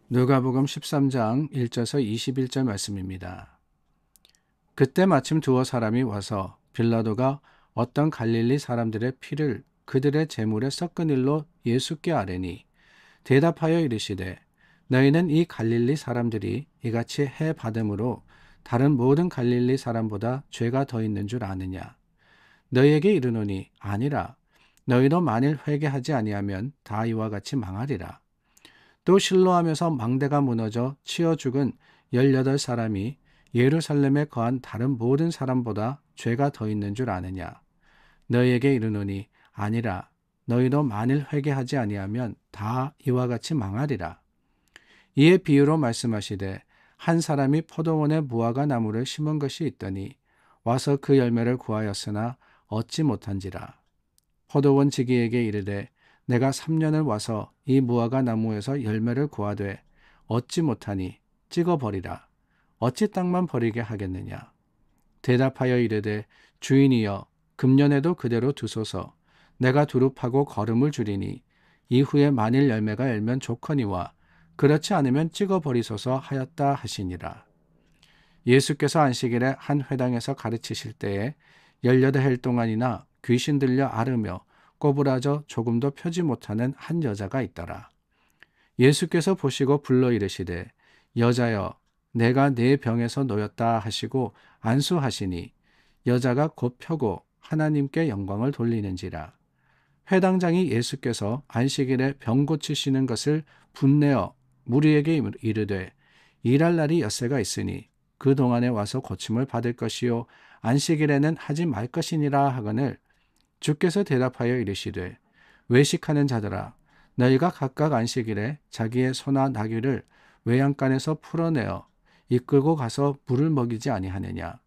누가복음 13장 1절에서 21절 말씀입니다. 그때 마침 두어 사람이 와서 빌라도가 어떤 갈릴리 사람들의 피를 그들의 제물에 섞은 일로 예수께 아뢰니 대답하여 이르시되 너희는 이 갈릴리 사람들이 이같이 해 받음으로 다른 모든 갈릴리 사람보다 죄가 더 있는 줄 아느냐. 너희에게 이르노니 아니라. 너희도 만일 회개하지 아니하면 다 이와 같이 망하리라. 또 실로하면서 망대가 무너져 치어 죽은 18사람이 예루살렘에 거한 다른 모든 사람보다 죄가 더 있는 줄 아느냐. 너희에게 이르노니 아니라. 너희도 만일 회개하지 아니하면 다 이와 같이 망하리라. 이에 비유로 말씀하시되 한 사람이 포도원에 무화과 나무를 심은 것이 있더니 와서 그 열매를 구하였으나 얻지 못한지라. 포도원 지기에게 이르되 내가 3년을 와서 이 무화과 나무에서 열매를 구하되 얻지 못하니 찍어버리라. 어찌 땅만 버리게 하겠느냐. 대답하여 이르되 주인이여 금년에도 그대로 두소서. 내가 두릅하고 거름을 주리니 이후에 만일 열매가 열면 좋거니와 그렇지 않으면 찍어버리소서 하였다 하시니라. 예수께서 안식일에 한 회당에서 가르치실 때에 18해 동안이나 귀신 들려 앓으며 꼬부라져 조금도 펴지 못하는 한 여자가 있더라. 예수께서 보시고 불러 이르시되 여자여 내가 네 병에서 놓였다 하시고 안수하시니 여자가 곧 펴고 하나님께 영광을 돌리는지라. 회당장이 예수께서 안식일에 병 고치시는 것을 분내어 무리에게 이르되 일할 날이 엿새가 있으니 그 동안에 와서 고침을 받을 것이요 안식일에는 하지 말 것이니라 하거늘 주께서 대답하여 이르시되 외식하는 자들아 너희가 각각 안식일에 자기의 소나 나귀를 외양간에서 풀어내어 이끌고 가서 물을 먹이지 아니하느냐.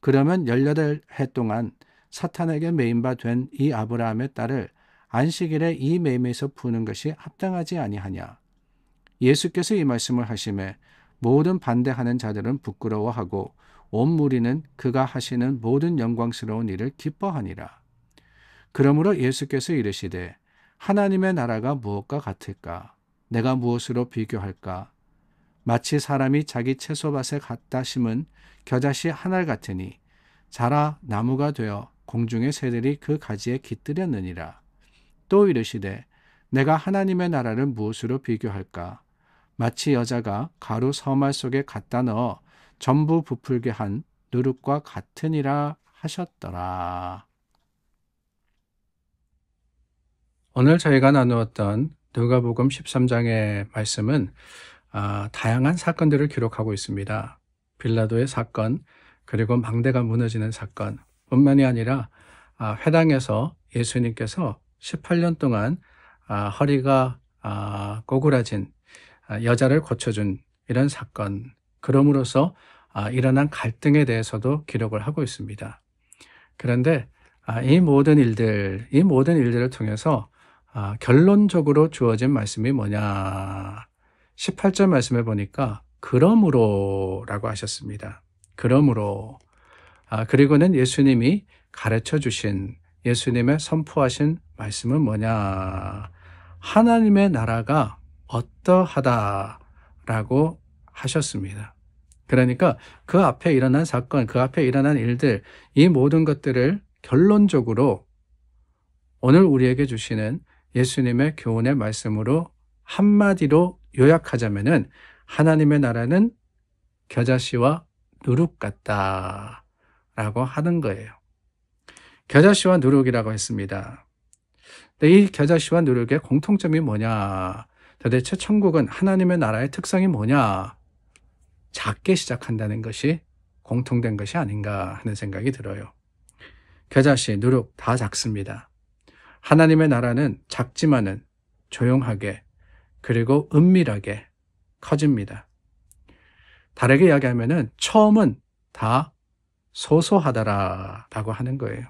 그러면 18해 동안 사탄에게 매인바 된 이 아브라함의 딸을 안식일에 이 매임에서 푸는 것이 합당하지 아니하냐. 예수께서 이 말씀을 하심에 모든 반대하는 자들은 부끄러워하고 온 무리는 그가 하시는 모든 영광스러운 일을 기뻐하니라. 그러므로 예수께서 이르시되 하나님의 나라가 무엇과 같을까? 내가 무엇으로 비교할까? 마치 사람이 자기 채소밭에 갖다 심은 겨자씨 한 알 같으니 자라 나무가 되어 공중의 새들이 그 가지에 깃들였느니라. 또 이르시되 내가 하나님의 나라를 무엇으로 비교할까? 마치 여자가 가루 서말 속에 갖다 넣어 전부 부풀게 한 누룩과 같으니라 하셨더라. 오늘 저희가 나누었던 누가복음 13장의 말씀은 다양한 사건들을 기록하고 있습니다. 빌라도의 사건, 그리고 망대가 무너지는 사건 뿐만이 아니라 회당에서 예수님께서 18년 동안 허리가 꼬꾸라진 여자를 고쳐준 이런 사건, 그럼으로써 일어난 갈등에 대해서도 기록을 하고 있습니다. 그런데 이 모든 일들을 통해서 결론적으로 주어진 말씀이 뭐냐. 18절 말씀에 보니까 그러므로라고 하셨습니다. 그러므로. 그리고는 예수님이 가르쳐 주신, 예수님의 선포하신 말씀은 뭐냐. 하나님의 나라가 어떠하다라고 하셨습니다. 그러니까 그 앞에 일어난 사건, 그 앞에 일어난 일들, 이 모든 것들을 결론적으로 오늘 우리에게 주시는 예수님의 교훈의 말씀으로 한마디로 요약하자면은 하나님의 나라는 겨자씨와 누룩 같다라고 하는 거예요. 겨자씨와 누룩이라고 했습니다. 근데 이 겨자씨와 누룩의 공통점이 뭐냐? 도대체 천국은 하나님의 나라의 특성이 뭐냐? 작게 시작한다는 것이 공통된 것이 아닌가 하는 생각이 들어요. 겨자씨, 누룩 다 작습니다. 하나님의 나라는 작지만은 조용하게 그리고 은밀하게 커집니다. 다르게 이야기하면은 처음은 다 소소하다라고 하는 거예요.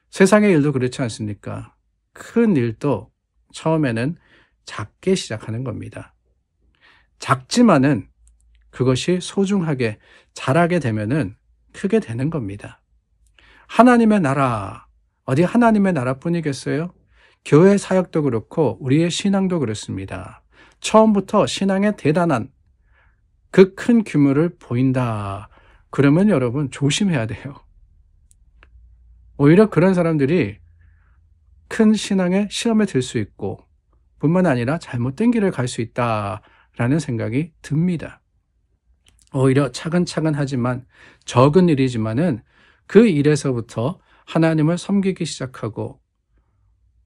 세상의 일도 그렇지 않습니까? 큰 일도 처음에는 작게 시작하는 겁니다. 작지만은 그것이 소중하게 자라게 되면은 크게 되는 겁니다. 하나님의 나라, 어디 하나님의 나라뿐이겠어요? 교회 사역도 그렇고 우리의 신앙도 그렇습니다. 처음부터 신앙의 대단한 그 큰 규모를 보인다. 그러면 여러분 조심해야 돼요. 오히려 그런 사람들이 큰 신앙의 시험에 들 수 있고 뿐만 아니라 잘못된 길을 갈 수 있다라는 생각이 듭니다. 오히려 차근차근 하지만 적은 일이지만은 그 일에서부터 하나님을 섬기기 시작하고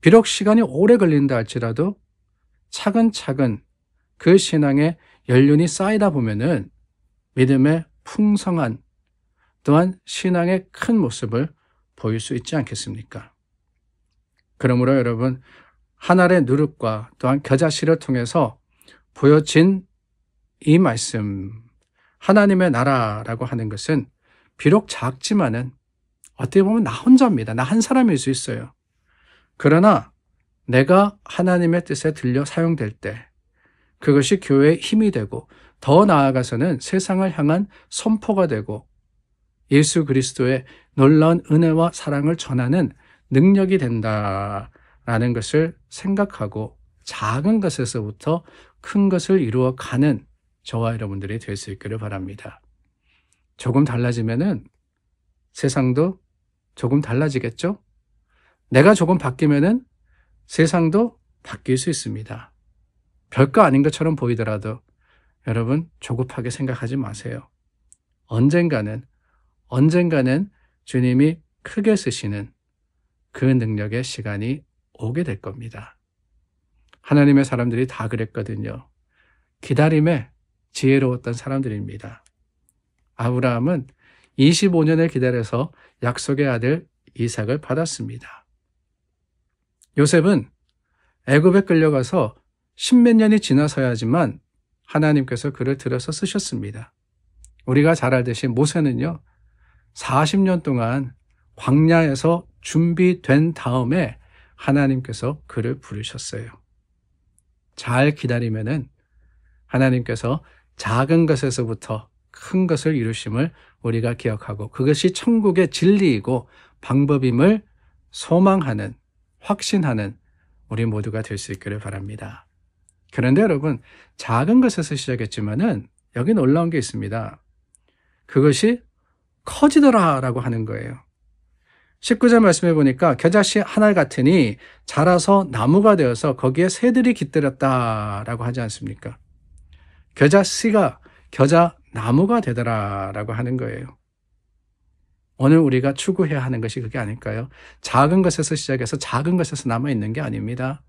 비록 시간이 오래 걸린다 할지라도 차근차근 그 신앙의 연륜이 쌓이다 보면은 믿음의 풍성한 또한 신앙의 큰 모습을 보일 수 있지 않겠습니까? 그러므로 여러분 하늘의 누룩과 또한 겨자씨를 통해서 보여진 이 말씀 하나님의 나라라고 하는 것은 비록 작지만은 어떻게 보면 나 혼자입니다. 나 한 사람일 수 있어요. 그러나 내가 하나님의 뜻에 들려 사용될 때 그것이 교회의 힘이 되고 더 나아가서는 세상을 향한 선포가 되고 예수 그리스도의 놀라운 은혜와 사랑을 전하는 능력이 된다라는 것을 생각하고 작은 것에서부터 큰 것을 이루어가는 저와 여러분들이 될 수 있기를 바랍니다. 조금 달라지면은 세상도 조금 달라지겠죠? 내가 조금 바뀌면은 세상도 바뀔 수 있습니다. 별거 아닌 것처럼 보이더라도 여러분 조급하게 생각하지 마세요. 언젠가는 주님이 크게 쓰시는 그 능력의 시간이 오게 될 겁니다. 하나님의 사람들이 다 그랬거든요. 기다림에 지혜로웠던 사람들입니다. 아브라함은 25년을 기다려서 약속의 아들 이삭을 받았습니다. 요셉은 애굽에 끌려가서 10몇 년이 지나서야지만 하나님께서 그를 들어서 쓰셨습니다. 우리가 잘 알듯이 모세는요 40년 동안 광야에서 준비된 다음에 하나님께서 그를 부르셨어요. 잘 기다리면은 하나님께서 작은 것에서부터 큰 것을 이루심을 우리가 기억하고 그것이 천국의 진리이고 방법임을 소망하는 확신하는 우리 모두가 될 수 있기를 바랍니다. 그런데 여러분 작은 것에서 시작했지만은 여기 놀라운 게 있습니다. 그것이 커지더라라고 하는 거예요. 19절 말씀해 보니까 겨자씨 하나 같으니 자라서 나무가 되어서 거기에 새들이 깃들었다라고 하지 않습니까? 겨자씨가 겨자나무가 되더라라고 하는 거예요. 오늘 우리가 추구해야 하는 것이 그게 아닐까요? 작은 것에서 시작해서 작은 것에서 남아있는 게 아닙니다.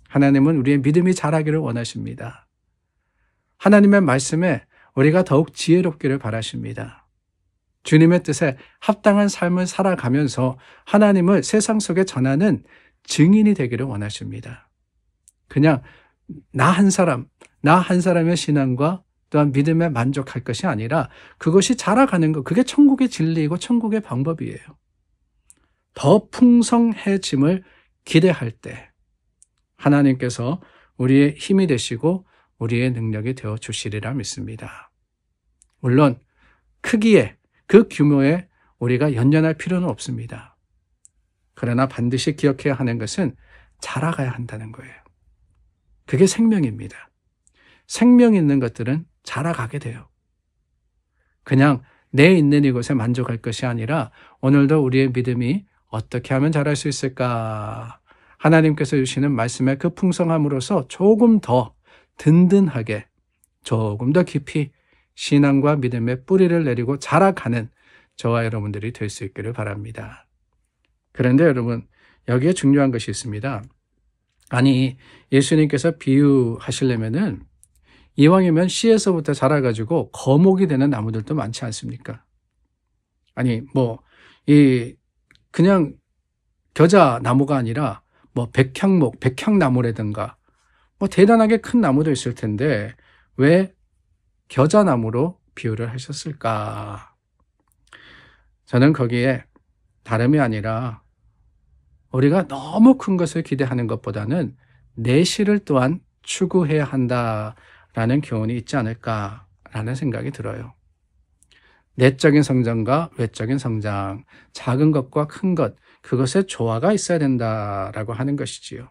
하나님은 우리의 믿음이 자라기를 원하십니다. 하나님의 말씀에 우리가 더욱 지혜롭기를 바라십니다. 주님의 뜻에 합당한 삶을 살아가면서 하나님을 세상 속에 전하는 증인이 되기를 원하십니다. 그냥 나 한 사람의 신앙과 또한 믿음에 만족할 것이 아니라 그것이 자라가는 것, 그게 천국의 진리이고 천국의 방법이에요. 더 풍성해짐을 기대할 때 하나님께서 우리의 힘이 되시고 우리의 능력이 되어 주시리라 믿습니다. 물론 크기에 그 규모에 우리가 연연할 필요는 없습니다. 그러나 반드시 기억해야 하는 것은 자라가야 한다는 거예요. 그게 생명입니다. 생명 있는 것들은 자라가게 돼요. 그냥 내 있는 이곳에 만족할 것이 아니라 오늘도 우리의 믿음이 어떻게 하면 자랄 수 있을까? 하나님께서 주시는 말씀의 그 풍성함으로써 조금 더 든든하게 조금 더 깊이 신앙과 믿음의 뿌리를 내리고 자라가는 저와 여러분들이 될 수 있기를 바랍니다. 그런데 여러분 여기에 중요한 것이 있습니다. 아니 예수님께서 비유하시려면은 이왕이면 씨에서부터 자라가지고 거목이 되는 나무들도 많지 않습니까? 아니 그냥 겨자 나무가 아니라 백향목, 백향나무라든가 대단하게 큰 나무도 있을 텐데 왜 겨자나무로 비유를 하셨을까? 저는 거기에 다름이 아니라 우리가 너무 큰 것을 기대하는 것보다는 내실을 또한 추구해야 한다라는 교훈이 있지 않을까라는 생각이 들어요. 내적인 성장과 외적인 성장, 작은 것과 큰 것, 그것의 조화가 있어야 된다라고 하는 것이지요.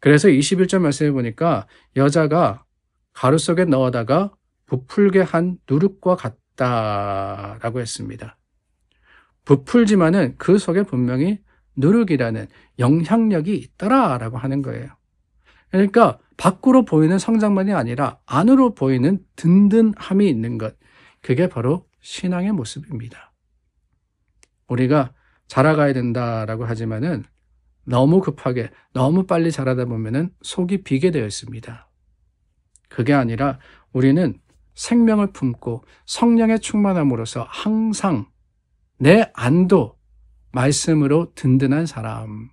그래서 21절 말씀해 보니까 여자가 가루 속에 넣어다가 부풀게 한 누룩과 같다라고 했습니다. 부풀지만은 그 속에 분명히 누룩이라는 영향력이 있더라라고 하는 거예요. 그러니까 밖으로 보이는 성장만이 아니라 안으로 보이는 든든함이 있는 것, 그게 바로 신앙의 모습입니다. 우리가 자라가야 된다라고 하지만은 너무 급하게 너무 빨리 자라다 보면은 속이 비게 되어 있습니다. 그게 아니라 우리는 생명을 품고 성령의 충만함으로써 항상 내 안도 말씀으로 든든한 사람.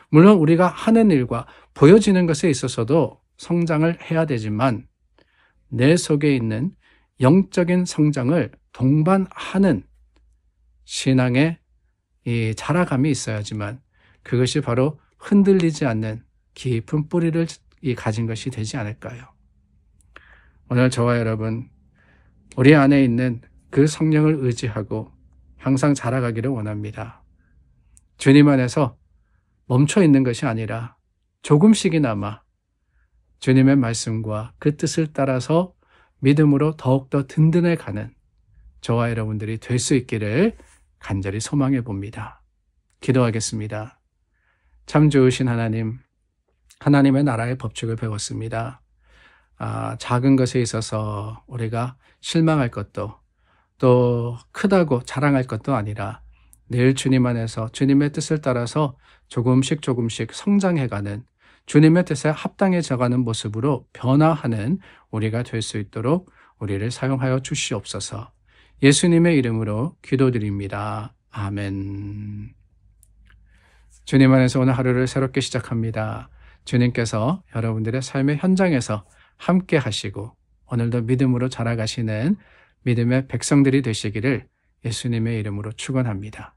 물론 우리가 하는 일과 보여지는 것에 있어서도 성장을 해야 되지만 내 속에 있는 영적인 성장을 동반하는 신앙의 이 자라감이 있어야지만 그것이 바로 흔들리지 않는 깊은 뿌리를 가진 것이 되지 않을까요? 오늘 저와 여러분, 우리 안에 있는 그 성령을 의지하고 항상 자라가기를 원합니다. 주님 안에서 멈춰 있는 것이 아니라 조금씩이나마 주님의 말씀과 그 뜻을 따라서 믿음으로 더욱더 든든해 가는 저와 여러분들이 될 수 있기를 간절히 소망해 봅니다. 기도하겠습니다. 참 좋으신 하나님, 하나님의 나라의 법칙을 배웠습니다. 작은 것에 있어서 우리가 실망할 것도 또 크다고 자랑할 것도 아니라 늘 주님 안에서 주님의 뜻을 따라서 조금씩 성장해가는 주님의 뜻에 합당해져가는 모습으로 변화하는 우리가 될 수 있도록 우리를 사용하여 주시옵소서. 예수님의 이름으로 기도드립니다. 아멘. 주님 안에서 오늘 하루를 새롭게 시작합니다. 주님께서 여러분들의 삶의 현장에서 함께 하시고 오늘도 믿음으로 자라가시는 믿음의 백성들이 되시기를 예수님의 이름으로 축원합니다.